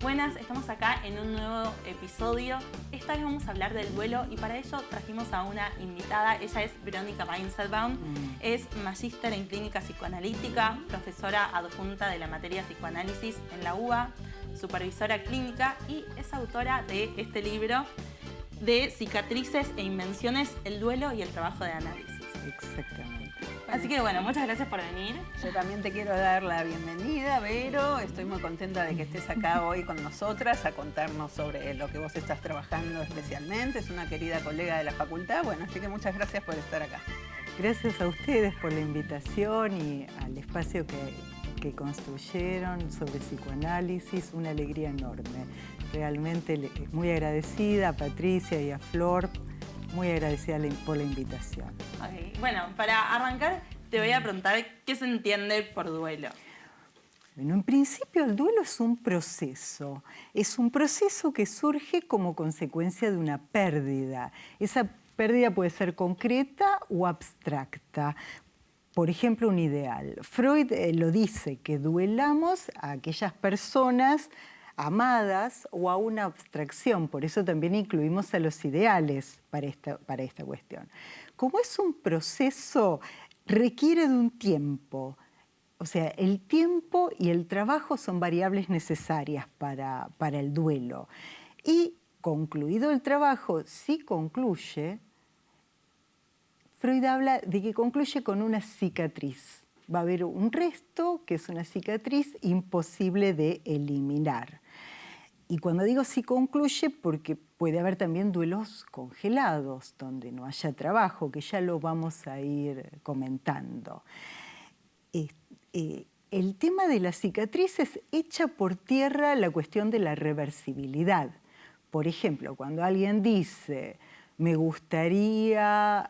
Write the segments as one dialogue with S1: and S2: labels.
S1: Buenas, estamos acá en un nuevo episodio. Esta vez vamos a hablar del duelo y para ello trajimos a una invitada. Ella es Verónica Weinzelbaum, es magíster en clínica psicoanalítica, profesora adjunta de la materia psicoanálisis en la UBA, supervisora clínica y es autora de este libro de Cicatrices e Invenciones, el duelo y el trabajo de análisis.
S2: Exactamente.
S1: Así que bueno, muchas gracias por venir.
S2: Yo también te quiero dar la bienvenida, Vero. Estoy muy contenta de que estés acá hoy con nosotras a contarnos sobre lo que vos estás trabajando especialmente. Es una querida colega de la facultad. Bueno, así que muchas gracias por estar acá.
S3: Gracias a ustedes por la invitación y al espacio que construyeron sobre psicoanálisis. Una alegría enorme. Realmente muy agradecida a Patricia y a Flor. Muy agradecida por la invitación.
S1: Okay. Bueno, para arrancar te voy a preguntar qué se entiende por duelo.
S3: Bueno, en principio el duelo es un proceso. Es un proceso que surge como consecuencia de una pérdida. Esa pérdida puede ser concreta o abstracta. Por ejemplo, un ideal. Freud lo dice, que duelamos a aquellas personas amadas o a una abstracción. Por eso también incluimos a los ideales para esta cuestión. Como es un proceso, requiere de un tiempo. O sea, el tiempo y el trabajo son variables necesarias para el duelo. Y concluido el trabajo, si concluye, Freud habla de que concluye con una cicatriz. Va a haber un resto que es una cicatriz imposible de eliminar. Y cuando digo si concluye, porque puede haber también duelos congelados, donde no haya trabajo, que ya lo vamos a ir comentando. El tema de las cicatrices echa por tierra la cuestión de la reversibilidad. Por ejemplo, cuando alguien dice, me gustaría,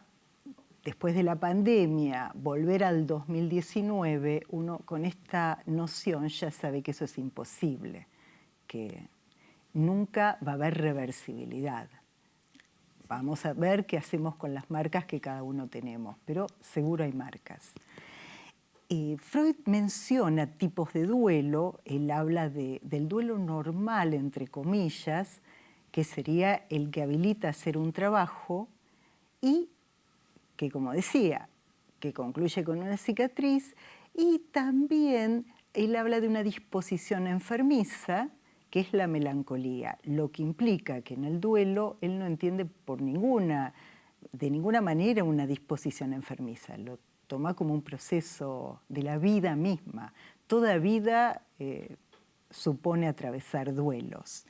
S3: después de la pandemia, volver al 2019, uno con esta noción ya sabe que eso es imposible, que nunca va a haber reversibilidad. Vamos a ver qué hacemos con las marcas que cada uno tenemos, pero seguro hay marcas. Freud menciona tipos de duelo. Él habla del duelo normal, entre comillas, que sería el que habilita a hacer un trabajo y que, como decía, que concluye con una cicatriz. Y también él habla de una disposición enfermiza, que es la melancolía, lo que implica que en el duelo él no entiende de ninguna manera una disposición enfermiza, lo toma como un proceso de la vida misma. Toda vida supone atravesar duelos.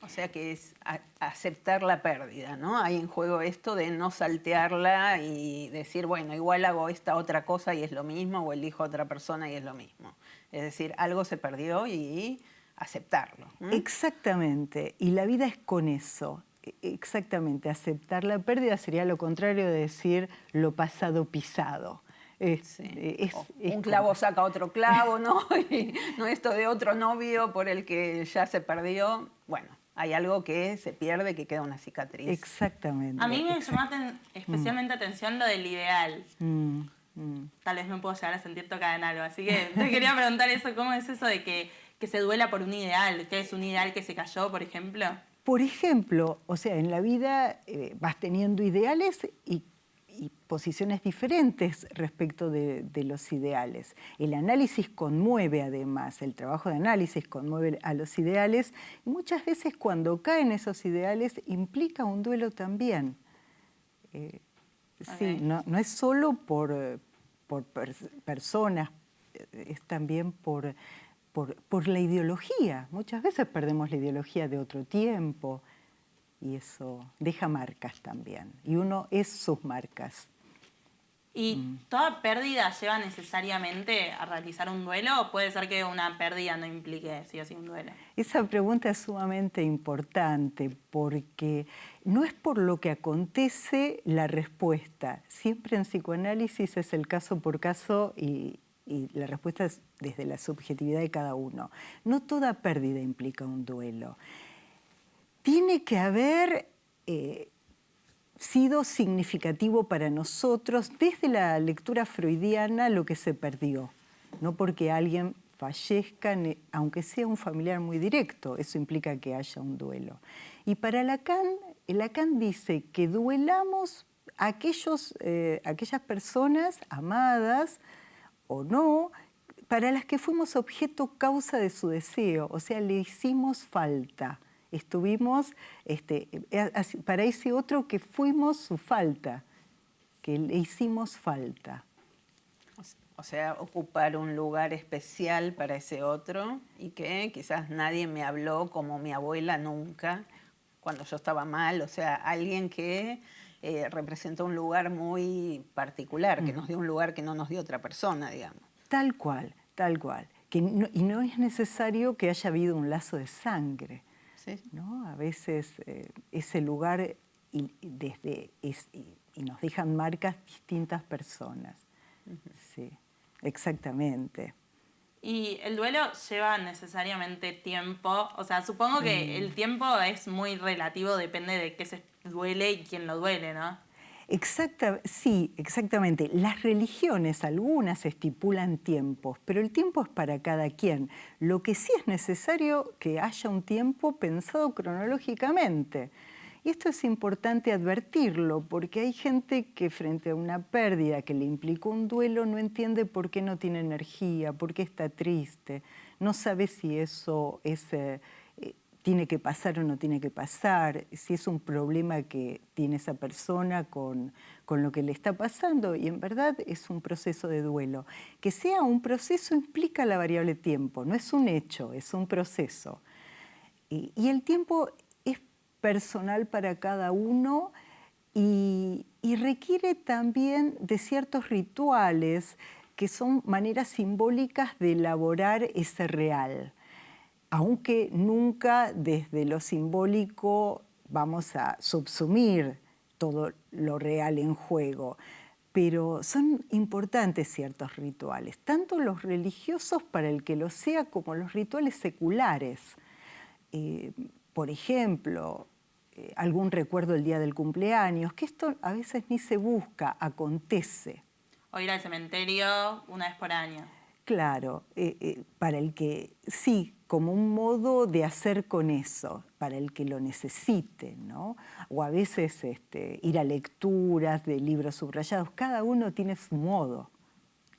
S2: O sea que es aceptar la pérdida, ¿no? Hay en juego esto de no saltearla y decir, bueno, igual hago esta otra cosa y es lo mismo, o elijo a otra persona y es lo mismo. Es decir, algo se perdió y aceptarlo.
S3: Exactamente, y la vida es con eso. Exactamente, aceptar la pérdida sería lo contrario de decir lo pasado pisado.
S2: Un clavo saca otro clavo, ¿no? Y no esto de otro novio por el que ya se perdió. Bueno, hay algo que se pierde, que queda una cicatriz.
S3: Exactamente.
S1: A mí me llamó especialmente atención lo del ideal. Tal vez me puedo llegar a sentir tocada en algo. Así que te quería preguntar eso, ¿cómo es eso de que se duela por un ideal? ¿Qué es un ideal que se cayó, por ejemplo?
S3: Por ejemplo, o sea, en la vida vas teniendo ideales y posiciones diferentes respecto de los ideales. El análisis conmueve además, el trabajo de análisis conmueve a los ideales y muchas veces cuando caen esos ideales implica un duelo también. Sí, no es solo por personas, es también por la ideología. Muchas veces perdemos la ideología de otro tiempo y eso deja marcas también. Y uno es sus marcas.
S1: ¿Y toda pérdida lleva necesariamente a realizar un duelo o puede ser que una pérdida no implique sí o sí un duelo?
S3: Esa pregunta es sumamente importante porque no es por lo que acontece la respuesta. Siempre en psicoanálisis es el caso por caso y la respuesta es desde la subjetividad de cada uno. No toda pérdida implica un duelo. Tiene que haber sido significativo para nosotros desde la lectura freudiana lo que se perdió. No porque alguien fallezcan, aunque sea un familiar muy directo, eso implica que haya un duelo. Y para Lacan, Lacan dice que duelamos a aquellas personas amadas o no, para las que fuimos objeto causa de su deseo, o sea, le hicimos falta. Estuvimos para ese otro que fuimos su falta, que le hicimos falta.
S2: O sea, ocupar un lugar especial para ese otro y que quizás nadie me habló como mi abuela nunca, cuando yo estaba mal. O sea, alguien que representó un lugar muy particular, que nos dio un lugar que no nos dio otra persona, digamos.
S3: Tal cual, tal cual. Y no es necesario que haya habido un lazo de sangre.
S2: Sí.
S3: ¿No? A veces ese lugar y nos dejan marcas distintas personas. Sí, exactamente.
S1: Y el duelo lleva necesariamente tiempo. O sea, supongo que el tiempo es muy relativo, depende de qué se duele y quién lo duele, ¿no?
S3: Sí, exactamente. Las religiones, algunas estipulan tiempos, pero el tiempo es para cada quien. Lo que sí es necesario que haya un tiempo pensado cronológicamente. Y esto es importante advertirlo, porque hay gente que frente a una pérdida que le implicó un duelo no entiende por qué no tiene energía, por qué está triste, no sabe si eso tiene que pasar o no tiene que pasar, si es un problema que tiene esa persona con lo que le está pasando, y en verdad es un proceso de duelo. Que sea un proceso implica la variable tiempo, no es un hecho, es un proceso. Y el tiempo es personal para cada uno y requiere también de ciertos rituales que son maneras simbólicas de elaborar ese real. Aunque nunca desde lo simbólico vamos a subsumir todo lo real en juego, pero son importantes ciertos rituales, tanto los religiosos para el que lo sea como los rituales seculares. Por ejemplo, algún recuerdo del día del cumpleaños, que esto a veces ni se busca, acontece.
S1: O ir al cementerio una vez por año.
S3: Claro, para el que sí, como un modo de hacer con eso, para el que lo necesite, ¿no? O a veces ir a lecturas de libros subrayados, cada uno tiene su modo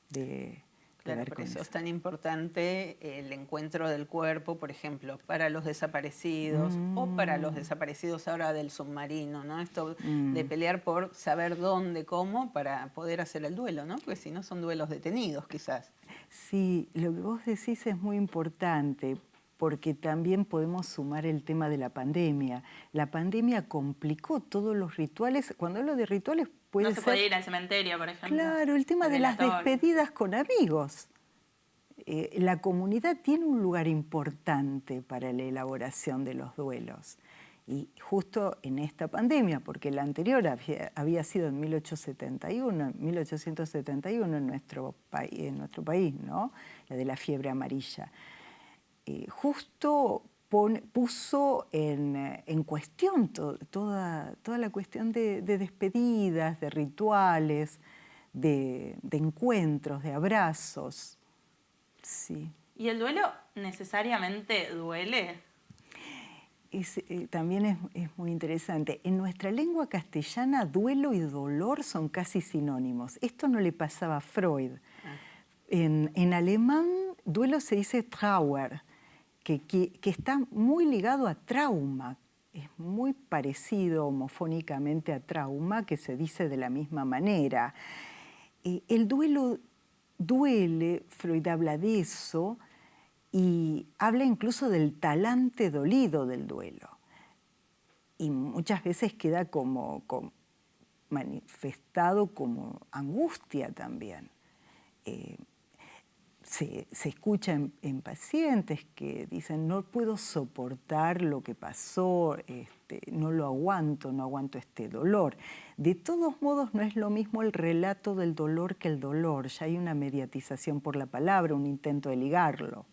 S3: de
S2: Claro,
S3: ver
S2: por
S3: con
S2: eso
S3: eso.
S2: es tan importante el encuentro del cuerpo, por ejemplo, para los desaparecidos o para los desaparecidos ahora del submarino, ¿no? Esto de pelear por saber dónde, cómo, para poder hacer el duelo, ¿no? Porque si no son duelos detenidos, quizás.
S3: Sí, lo que vos decís es muy importante, porque también podemos sumar el tema de la pandemia. La pandemia complicó todos los rituales. Cuando hablo de rituales puede
S1: No
S3: ser...
S1: se puede ir al cementerio, por ejemplo.
S3: Claro, el tema
S1: El
S3: de las
S1: velatorio.
S3: despedidas con amigos. La comunidad tiene un lugar importante para la elaboración de los duelos. Y justo en esta pandemia, porque la anterior había sido en 1871 en nuestro país, ¿no? La de la fiebre amarilla. Justo puso en cuestión toda la cuestión de despedidas, de rituales, de encuentros, de abrazos. Sí.
S1: ¿Y el duelo necesariamente duele?
S3: También es muy interesante. En nuestra lengua castellana, duelo y dolor son casi sinónimos. Esto no le pasaba a Freud. En alemán, duelo se dice Trauer, que está muy ligado a trauma. Es muy parecido homofónicamente a trauma, que se dice de la misma manera. El duelo duele, Freud habla de eso, y habla incluso del talante dolido del duelo. Y muchas veces queda como manifestado como angustia también. Se escucha en pacientes que dicen, no puedo soportar lo que pasó, no lo aguanto, no aguanto este dolor. De todos modos, no es lo mismo el relato del dolor que el dolor. Ya hay una mediatización por la palabra, un intento de ligarlo.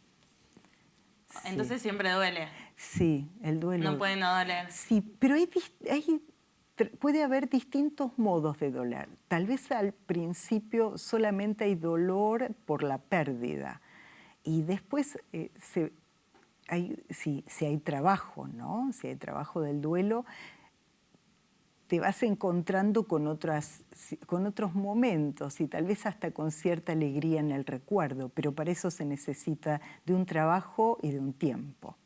S1: Entonces siempre duele.
S3: Sí, el duelo.
S1: No puede no doler.
S3: Sí, pero puede haber distintos modos de doler. Tal vez al principio solamente hay dolor por la pérdida. Y después, si hay trabajo, ¿no? Si hay trabajo del duelo, te vas encontrando con otros momentos y tal vez hasta con cierta alegría en el recuerdo, pero para eso se necesita de un trabajo y de un tiempo.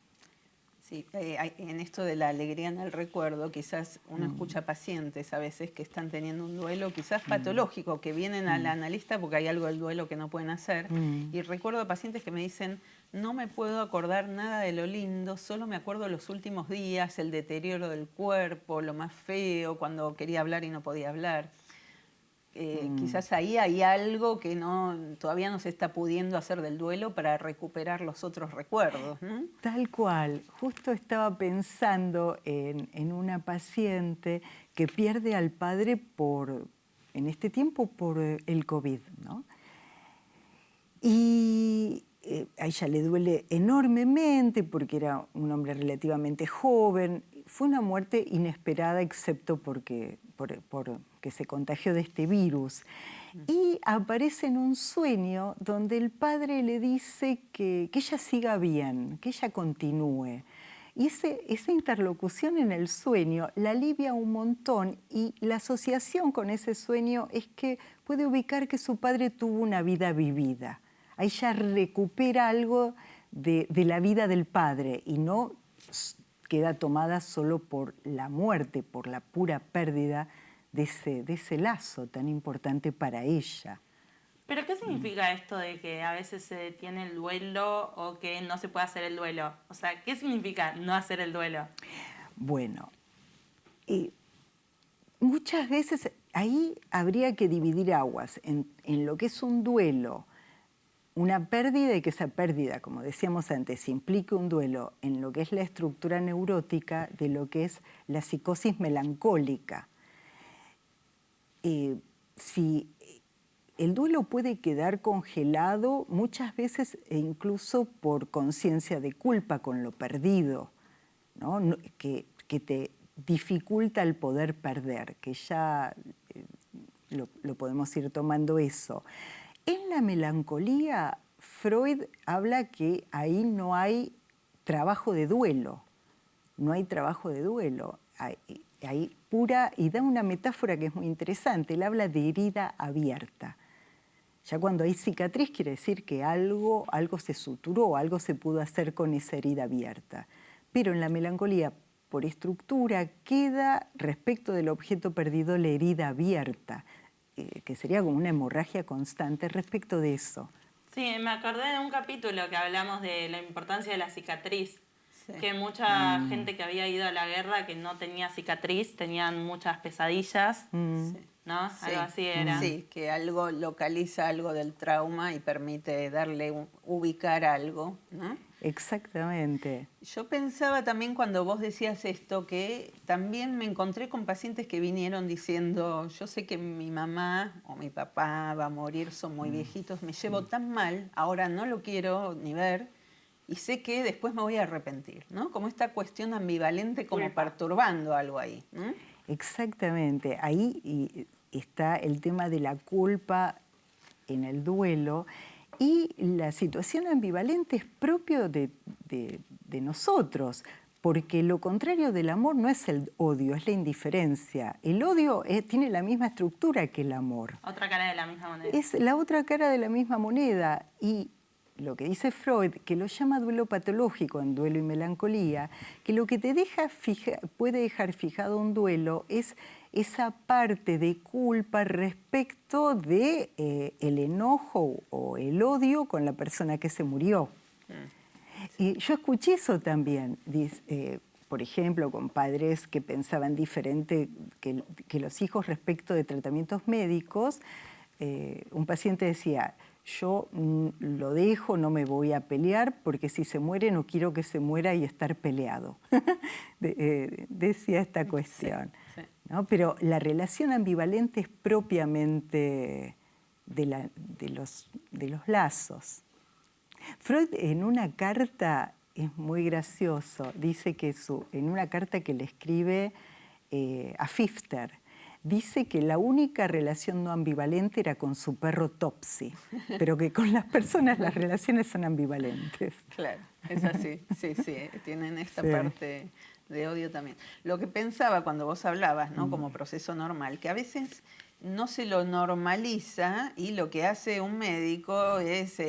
S2: Sí, en esto de la alegría en el recuerdo, quizás uno escucha pacientes a veces que están teniendo un duelo quizás patológico, que vienen al analista porque hay algo del duelo que no pueden hacer. Y recuerdo a pacientes que me dicen, no me puedo acordar nada de lo lindo, solo me acuerdo los últimos días, el deterioro del cuerpo, lo más feo, cuando quería hablar y no podía hablar. Quizás ahí hay algo que todavía no se está pudiendo hacer del duelo para recuperar los otros recuerdos, ¿no?
S3: Tal cual. Justo estaba pensando en una paciente que pierde al padre en este tiempo por el COVID, ¿no? Y a ella le duele enormemente porque era un hombre relativamente joven. Fue una muerte inesperada, excepto porque se contagió de este virus. Y aparece en un sueño donde el padre le dice que ella siga bien, que ella continúe. Y esa interlocución en el sueño la alivia un montón, y la asociación con ese sueño es que puede ubicar que su padre tuvo una vida vivida. Ahí ya recupera algo de la vida del padre y no queda tomada solo por la muerte, por la pura pérdida de ese lazo tan importante para ella.
S1: ¿Pero qué significa esto de que a veces se detiene el duelo o que no se puede hacer el duelo? O sea, ¿qué significa no hacer el duelo?
S3: Bueno, muchas veces ahí habría que dividir aguas en lo que es un duelo, una pérdida, y que esa pérdida, como decíamos antes, implique un duelo en lo que es la estructura neurótica de lo que es la psicosis melancólica. Si el duelo puede quedar congelado muchas veces e incluso por conciencia de culpa con lo perdido, ¿no? Que te dificulta el poder perder, que ya lo podemos ir tomando eso. En la melancolía, Freud habla que ahí no hay trabajo de duelo, no hay trabajo de duelo, hay pura, y da una metáfora que es muy interesante, él habla de herida abierta. Ya cuando hay cicatriz quiere decir que algo se suturó, algo se pudo hacer con esa herida abierta. Pero en la melancolía, por estructura, queda respecto del objeto perdido la herida abierta, que sería como una hemorragia constante respecto de eso.
S1: Sí, me acordé de un capítulo que hablamos de la importancia de la cicatriz. Sí. Que mucha gente que había ido a la guerra que no tenía cicatriz, tenían muchas pesadillas, sí. ¿No? Sí. Algo así era.
S2: Sí, que algo localiza algo del trauma y permite ubicar algo, ¿no?
S3: Exactamente.
S2: Yo pensaba también cuando vos decías esto que también me encontré con pacientes que vinieron diciendo, yo sé que mi mamá o mi papá va a morir, son muy viejitos, me llevo tan mal, ahora no lo quiero ni ver y sé que después me voy a arrepentir, ¿no? Como esta cuestión ambivalente como perturbando algo ahí, ¿no?
S3: Exactamente, ahí está el tema de la culpa en el duelo. Y la situación ambivalente es propio de nosotros, porque lo contrario del amor no es el odio, es la indiferencia. El odio tiene la misma estructura que el amor.
S1: Otra cara de la misma moneda.
S3: Es la otra cara de la misma moneda. Y lo que dice Freud, que lo llama duelo patológico en Duelo y Melancolía, que lo que te puede dejar fijado un duelo es esa parte de culpa respecto de el enojo o el odio con la persona que se murió. Y yo escuché eso también, por ejemplo, con padres que pensaban diferente que los hijos respecto de tratamientos médicos. Un paciente decía, yo lo dejo, no me voy a pelear, porque si se muere no quiero que se muera y estar peleado. Decía esta cuestión. Sí, sí. ¿No? Pero la relación ambivalente es propiamente de los lazos. Freud en una carta, es muy gracioso, dice que en una carta que le escribe a Pfister, dice que la única relación no ambivalente era con su perro Topsy, pero que con las personas las relaciones son ambivalentes.
S2: Claro, es así, sí, tienen esta
S3: Sí.
S2: parte de odio también. Lo que pensaba cuando vos hablabas, ¿no? Como proceso normal, que a veces no se lo normaliza y lo que hace un médico es,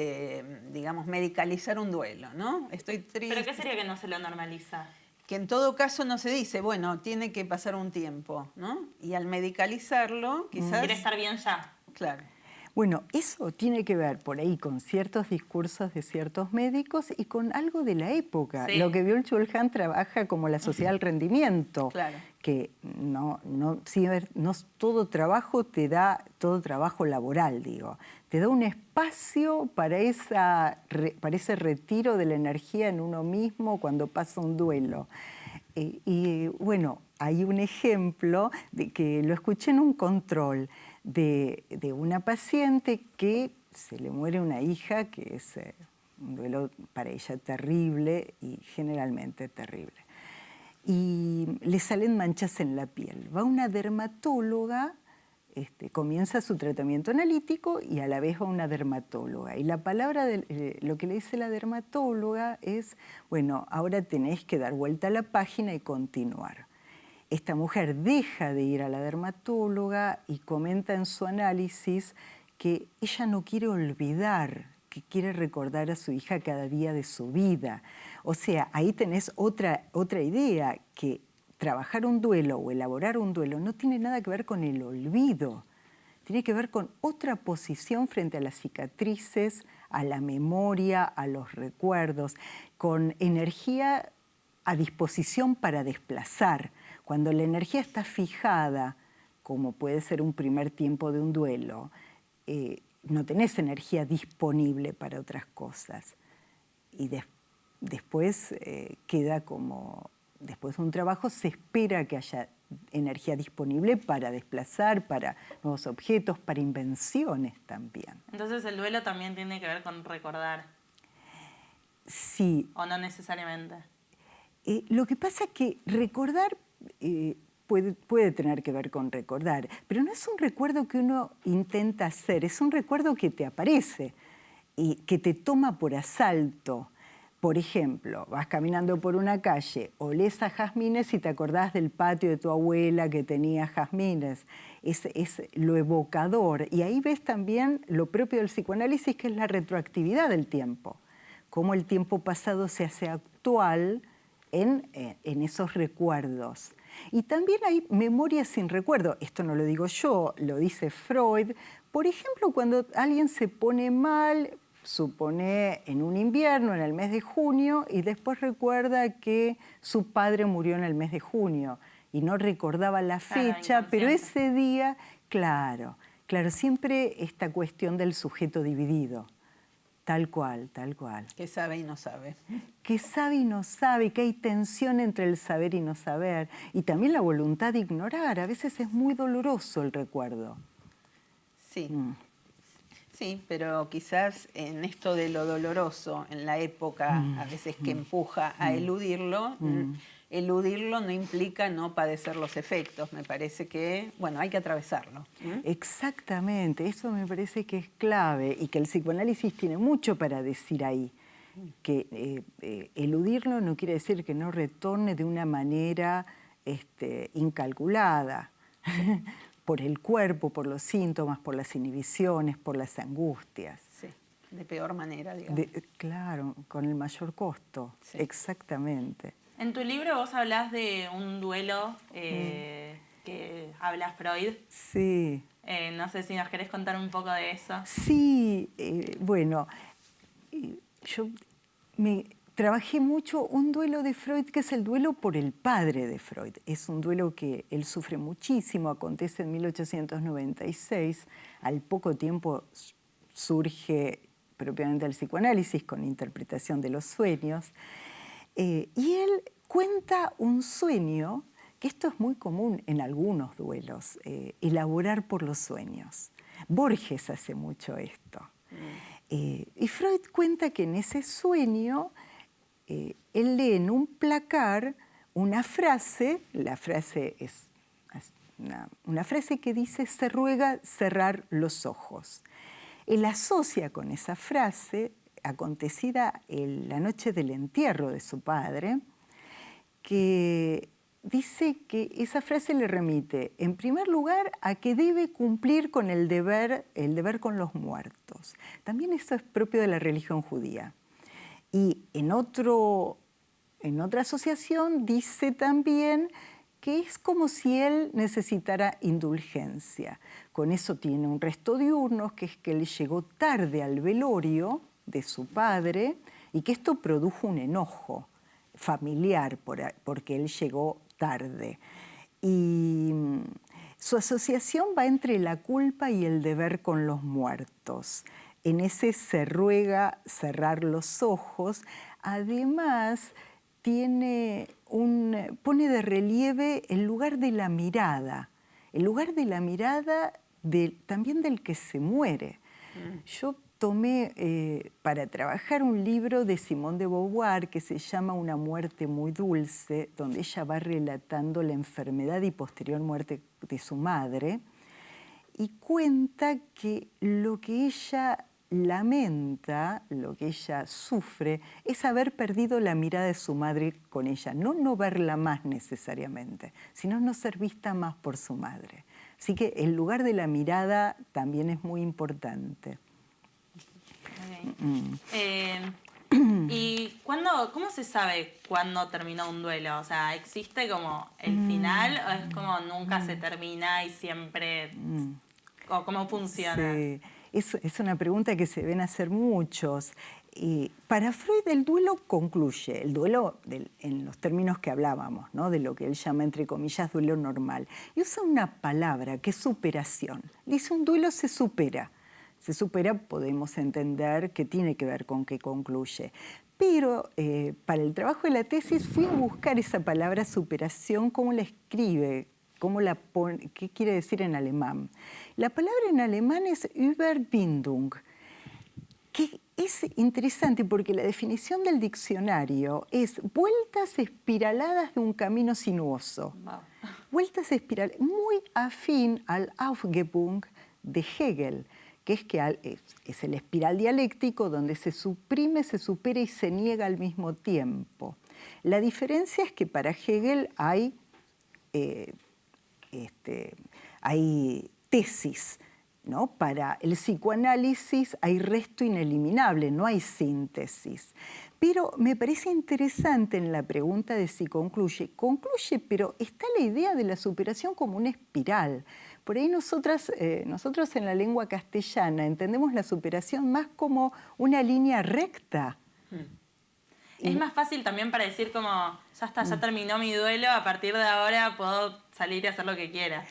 S2: digamos, medicalizar un duelo, ¿no? Estoy triste.
S1: ¿Pero qué sería que no se lo normaliza?
S2: Que en todo caso no se dice, bueno, tiene que pasar un tiempo, ¿no? Y al medicalizarlo, quizás...
S1: Quiere estar bien ya.
S2: Claro.
S3: Bueno, eso tiene que ver por ahí con ciertos discursos de ciertos médicos y con algo de la época.
S1: Sí.
S3: Lo que Byung-Chul Han trabaja como la sociedad del rendimiento,
S2: Claro.
S3: que no todo trabajo te da, todo trabajo laboral, digo, te da un espacio para ese retiro de la energía en uno mismo cuando pasa un duelo. Y bueno, hay un ejemplo de que lo escuché en un control de una paciente que se le muere una hija, que es un duelo para ella terrible y generalmente terrible. Y le salen manchas en la piel. Va una dermatóloga, comienza su tratamiento analítico y a la vez va una dermatóloga. Y la palabra, lo que le dice la dermatóloga es, bueno, ahora tenés que dar vuelta a la página y continuar. Esta mujer deja de ir a la dermatóloga y comenta en su análisis que ella no quiere olvidar, que quiere recordar a su hija cada día de su vida. O sea, ahí tenés otra idea, que trabajar un duelo o elaborar un duelo no tiene nada que ver con el olvido, tiene que ver con otra posición frente a las cicatrices, a la memoria, a los recuerdos, con energía a disposición para desplazar. Cuando la energía está fijada, como puede ser un primer tiempo de un duelo, no tenés energía disponible para otras cosas. Y después queda como, después de un trabajo se espera que haya energía disponible para desplazar, para nuevos objetos, para invenciones también.
S1: Entonces el duelo también tiene que ver con recordar.
S3: Sí.
S1: ¿O no necesariamente?
S3: Lo que pasa es que recordar puede tener que ver con recordar, pero no es un recuerdo que uno intenta hacer, es un recuerdo que te aparece y que te toma por asalto. Por ejemplo, vas caminando por una calle, olés a jazmines y te acordás del patio de tu abuela que tenía jazmines. Es lo evocador. Y ahí ves también lo propio del psicoanálisis, que es la retroactividad del tiempo. Cómo el tiempo pasado se hace actual en esos recuerdos. Y también hay memoria sin recuerdo. Esto no lo digo yo, lo dice Freud. Por ejemplo, cuando alguien se pone mal, supone en un invierno, en el mes de junio, y después recuerda que su padre murió en el mes de junio y no recordaba la fecha, pero ese día, claro, siempre esta cuestión del sujeto dividido. Tal cual, tal cual.
S2: Que sabe y no sabe.
S3: Que sabe y no sabe, que hay tensión entre el saber y no saber. Y también la voluntad de ignorar. A veces es muy doloroso el recuerdo.
S2: Sí. Sí, pero quizás en esto de lo doloroso, en la época a veces que empuja a eludirlo, eludirlo no implica no padecer los efectos. Me parece que, bueno, hay que atravesarlo.
S3: Exactamente, eso me parece que es clave y que el psicoanálisis tiene mucho para decir ahí. Que eludirlo no quiere decir que no retorne de una manera incalculada. Por el cuerpo, por los síntomas, por las inhibiciones, por las angustias.
S2: Sí, de peor manera, digamos.
S3: Claro, con el mayor costo, sí. Exactamente.
S1: En tu libro vos hablás de un duelo que habla Freud.
S3: Sí.
S1: No sé si nos querés contar un poco de eso.
S3: Sí, bueno, yo trabajé mucho un duelo de Freud, que es el duelo por el padre de Freud. Es un duelo que él sufre muchísimo, acontece en 1896. Al poco tiempo surge propiamente el psicoanálisis con interpretación de los sueños. Y él cuenta un sueño, que esto es muy común en algunos duelos, elaborar por los sueños. Borges hace mucho esto. Y Freud cuenta que en ese sueño él lee en un placar una frase, la frase es una frase que dice: se ruega cerrar los ojos. Él asocia con esa frase, acontecida la noche del entierro de su padre, que dice que esa frase le remite, en primer lugar, a que debe cumplir con el deber con los muertos. También esto es propio de la religión judía. Y en otra asociación dice también que es como si él necesitara indulgencia. Con eso tiene un resto diurnos, que es que él llegó tarde al velorio de su padre y que esto produjo un enojo familiar porque él llegó tarde. Y su asociación va entre la culpa y el deber con los muertos. En ese se ruega cerrar los ojos. Además, pone de relieve el lugar de la mirada, también del que se muere. Yo tomé para trabajar un libro de Simone de Beauvoir que se llama Una muerte muy dulce, donde ella va relatando la enfermedad y posterior muerte de su madre, y cuenta que lo que ella lamenta, lo que ella sufre, es haber perdido la mirada de su madre con ella. No verla más necesariamente, sino no ser vista más por su madre. Así que el lugar de la mirada también es muy importante.
S1: Okay. ¿Y cómo se sabe cuándo terminó un duelo? O sea, ¿existe como el final o es como nunca se termina y siempre... ¿O cómo funciona?
S3: Sí. Es una pregunta que se ven hacer muchos. Para Freud el duelo concluye, el duelo en los términos que hablábamos, ¿no? De lo que él llama, entre comillas, duelo normal. Y usa una palabra que es superación. Dice, un duelo se supera. Se supera, podemos entender que tiene que ver con que concluye. Pero para el trabajo de la tesis fui a buscar esa palabra superación, cómo la escribe, qué quiere decir en alemán. La palabra en alemán es Überwindung, que es interesante porque la definición del diccionario es vueltas espiraladas de un camino sinuoso.
S1: Wow.
S3: Vueltas espiraladas, muy afín al Aufgebung de Hegel, que es el espiral dialéctico donde se suprime, se supera y se niega al mismo tiempo. La diferencia es que para Hegel hay tesis, ¿no? Para el psicoanálisis hay resto ineliminable, no hay síntesis. Pero me parece interesante en la pregunta de si concluye, pero está la idea de la superación como una espiral. Por ahí nosotros en la lengua castellana entendemos la superación más como una línea recta.
S1: Es más fácil también para decir como, ya está, ya terminó mi duelo, a partir de ahora puedo salir y hacer lo que quiera.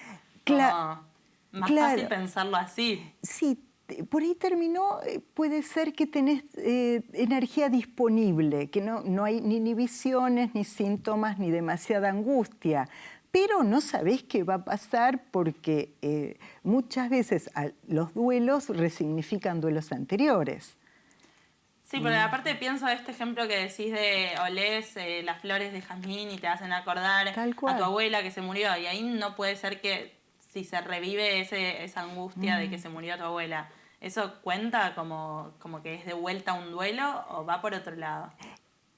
S1: Más fácil pensarlo así.
S3: Sí, por ahí terminó, puede ser que tenés energía disponible, que no hay ni inhibiciones, ni síntomas, ni demasiada angustia. Pero no sabés qué va a pasar porque muchas veces los duelos resignifican duelos anteriores.
S1: Sí, porque aparte pienso este ejemplo que decís de olés las flores de jazmín y te hacen acordar a tu abuela que se murió. Y ahí no puede ser que si se revive esa angustia de que se murió tu abuela, ¿eso cuenta como que es de vuelta un duelo o va por otro lado?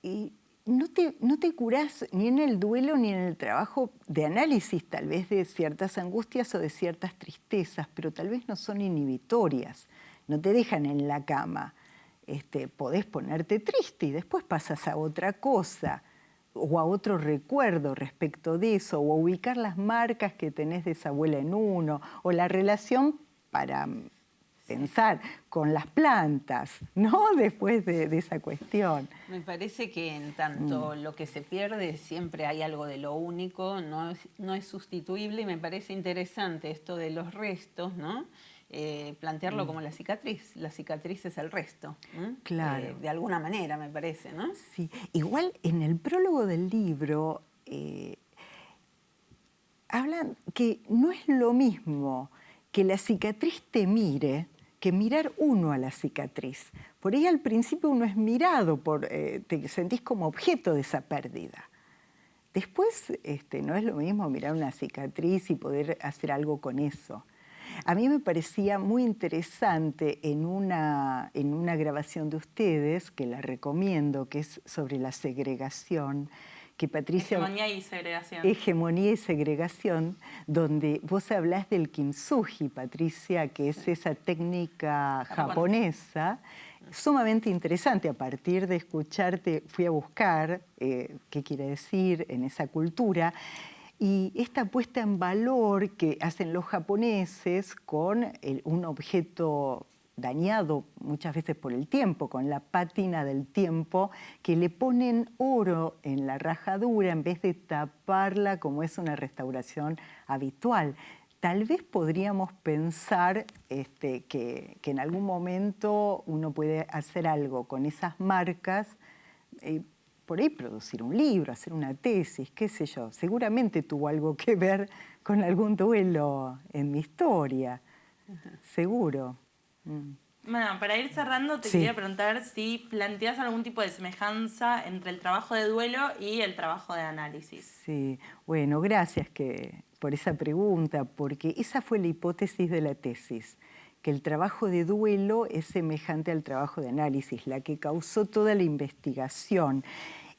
S3: Y no te curás ni en el duelo ni en el trabajo de análisis, tal vez de ciertas angustias o de ciertas tristezas, pero tal vez no son inhibitorias, no te dejan en la cama. Podés ponerte triste y después pasas a otra cosa o a otro recuerdo respecto de eso, o a ubicar las marcas que tenés de esa abuela en uno, o la relación para pensar con las plantas, ¿no? Después de esa cuestión.
S2: Me parece que en tanto lo que se pierde siempre hay algo de lo único, no es sustituible, y me parece interesante esto de los restos, ¿no? Plantearlo como la cicatriz es el resto.
S3: Claro.
S2: De alguna manera, me parece, ¿no?
S3: Sí. Igual en el prólogo del libro hablan que no es lo mismo que la cicatriz te mire que mirar uno a la cicatriz. Por ahí al principio uno es mirado, te sentís como objeto de esa pérdida. Después, no es lo mismo mirar una cicatriz y poder hacer algo con eso. A mí me parecía muy interesante en una grabación de ustedes, que la recomiendo, que es sobre la segregación, que Patricia...
S1: Hegemonía y segregación.
S3: Hegemonía y segregación, donde vos hablás del kintsugi, Patricia, que es esa técnica japonesa, sumamente interesante. A partir de escucharte fui a buscar qué quiere decir en esa cultura. Y esta puesta en valor que hacen los japoneses con un objeto dañado muchas veces por el tiempo, con la pátina del tiempo, que le ponen oro en la rajadura en vez de taparla como es una restauración habitual. Tal vez podríamos pensar que en algún momento uno puede hacer algo con esas marcas, por ahí producir un libro, hacer una tesis, qué sé yo. Seguramente tuvo algo que ver con algún duelo en mi historia, seguro.
S1: Bueno, para ir cerrando, te quería preguntar si planteas algún tipo de semejanza entre el trabajo de duelo y el trabajo de análisis.
S3: Sí, bueno, gracias por esa pregunta, porque esa fue la hipótesis de la tesis, que el trabajo de duelo es semejante al trabajo de análisis, la que causó toda la investigación.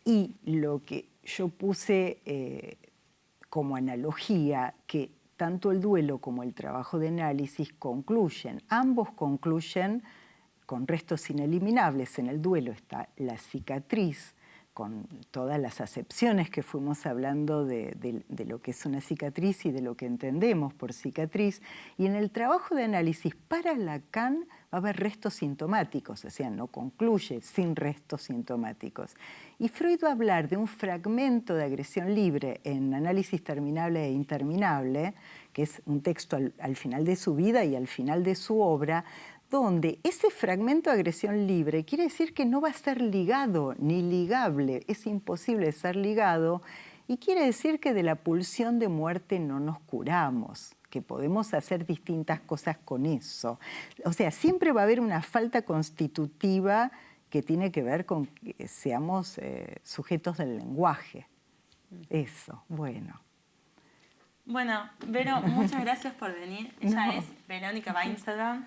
S3: Y lo que yo puse como analogía, que tanto el duelo como el trabajo de análisis concluyen. Ambos concluyen con restos ineliminables. En el duelo está la cicatriz, con todas las acepciones que fuimos hablando de lo que es una cicatriz y de lo que entendemos por cicatriz. Y en el trabajo de análisis para Lacan va a haber restos sintomáticos, o sea, no concluye sin restos sintomáticos. Y Freud va a hablar de un fragmento de agresión libre en Análisis terminable e interminable, que es un texto al final de su vida y al final de su obra, donde ese fragmento de agresión libre quiere decir que no va a ser ligado ni ligable, es imposible ser ligado, y quiere decir que de la pulsión de muerte no nos curamos, que podemos hacer distintas cosas con eso. O sea, siempre va a haber una falta constitutiva que tiene que ver con que seamos sujetos del lenguaje. Eso, bueno.
S1: Bueno, Vero, muchas gracias por venir. Ella es Verónica Weinselbaum,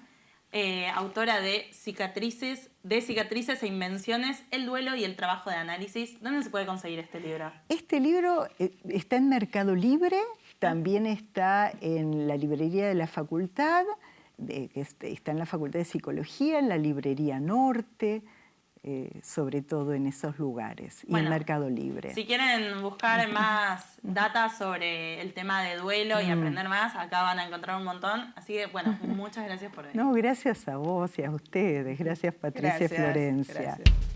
S1: autora de Cicatrices e Invenciones, el duelo y el trabajo de análisis. ¿Dónde se puede conseguir este libro?
S3: Este libro está en Mercado Libre, también está en la librería de la facultad, que está en la Facultad de Psicología, en la Librería Norte, sobre todo en esos lugares, y en Mercado Libre.
S1: Si quieren buscar más data sobre el tema de duelo y aprender más, acá van a encontrar un montón. Así que, bueno, muchas gracias por venir.
S3: No, gracias a vos y a ustedes. Gracias, Patricia y Florencia.
S2: Gracias.